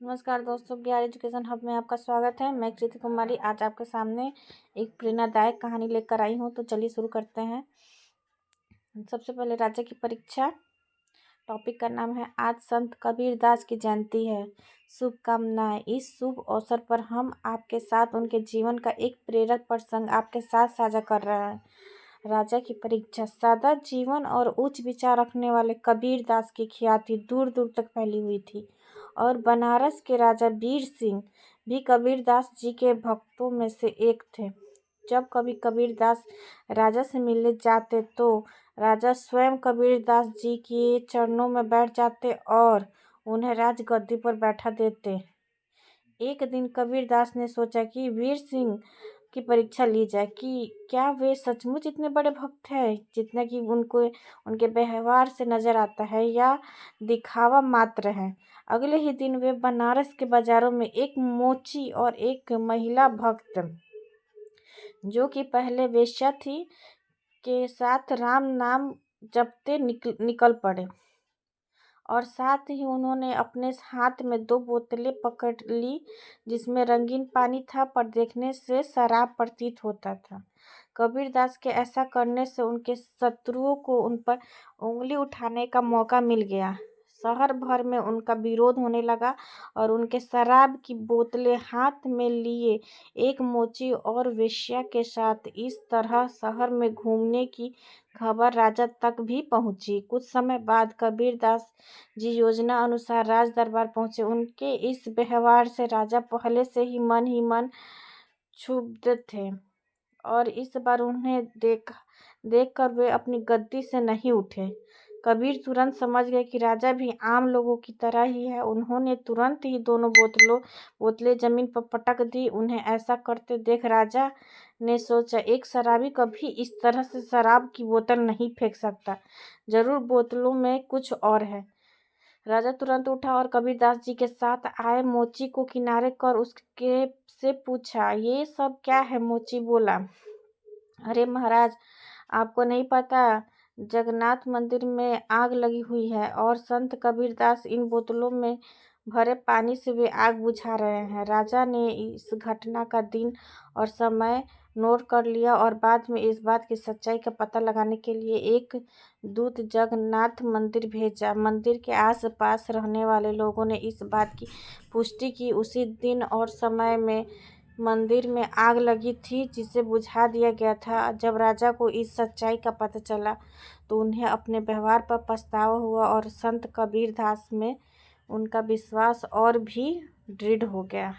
नमस्कार दोस्तों, ज्ञान एजुकेशन हब में आपका स्वागत है। मैं कृति कुमारी आज आपके सामने एक प्रेरणादायक कहानी लेकर आई हूँ। तो चलिए शुरू करते हैं। सबसे पहले राजा की परीक्षा। टॉपिक का नाम है आज संत कबीरदास की जयंती है। शुभकामनाएं। इस शुभ अवसर पर हम आपके साथ उनके जीवन का एक प्रेरक प्रसंग आपके साथ साझा कर रहे हैं। राजा की परीक्षा। सादा जीवन और उच्च विचार रखने वाले कबीरदास की ख्याति दूर दूर तक फैली हुई थी और बनारस के राजा वीर सिंह भी कबीरदास जी के भक्तों में से एक थे। जब कभी कबीरदास राजा से मिलने जाते तो राजा स्वयं कबीरदास जी के चरणों में बैठ जाते और उन्हें राजगद्दी पर बैठा देते। एक दिन कबीरदास ने सोचा कि वीर सिंह की परीक्षा ली जाए कि क्या वे सचमुच इतने बड़े भक्त हैं जितना कि उनको उनके व्यवहार से नजर आता है या दिखावा मात्र है। अगले ही दिन वे बनारस के बाजारों में एक मोची और एक महिला भक्त जो कि पहले वेश्या थी के साथ राम नाम जपते निकल पड़े और साथ ही उन्होंने अपने हाथ में 2 बोतलें पकड़ ली जिसमें रंगीन पानी था, पर देखने से शराब प्रतीत होता था। कबीरदास के ऐसा करने से उनके शत्रुओं को उन पर उंगली उठाने का मौका मिल गया। शहर भर में उनका विरोध होने लगा और उनके शराब की बोतलें हाथ में लिए एक मोची और वेश्या के साथ इस तरह शहर में घूमने की खबर राजा तक भी पहुंची। कुछ समय बाद कबीरदास जी योजना अनुसार राज दरबार पहुंचे। उनके इस व्यवहार से राजा पहले से ही मन क्षुब्ध थे और इस बार उन्हें देखकर वे अपनी गद्दी से नहीं उठे। कबीर तुरंत समझ गए कि राजा भी आम लोगों की तरह ही है। उन्होंने तुरंत ही दोनों बोतलें जमीन पर पटक दी। उन्हें ऐसा करते देख राजा ने सोचा, एक शराबी कभी इस तरह से शराब की बोतल नहीं फेंक सकता, जरूर बोतलों में कुछ और है। राजा तुरंत उठा और कबीरदास जी के साथ आए मोची को किनारे कर उसके से पूछा, ये सब क्या है? मोची बोला, अरे महाराज, आपको नहीं पता, जगन्नाथ मंदिर में आग लगी हुई है और संत कबीरदास इन बोतलों में भरे पानी से वे आग बुझा रहे हैं। राजा ने इस घटना का दिन और समय नोट कर लिया और बाद में इस बात की सच्चाई का पता लगाने के लिए एक दूत जगन्नाथ मंदिर भेजा। मंदिर के आसपास रहने वाले लोगों ने इस बात की पुष्टि की। उसी दिन और समय में मंदिर में आग लगी थी जिसे बुझा दिया गया था। जब राजा को इस सच्चाई का पता चला तो उन्हें अपने व्यवहार पर पछतावा हुआ और संत कबीरदास में उनका विश्वास और भी दृढ़ हो गया।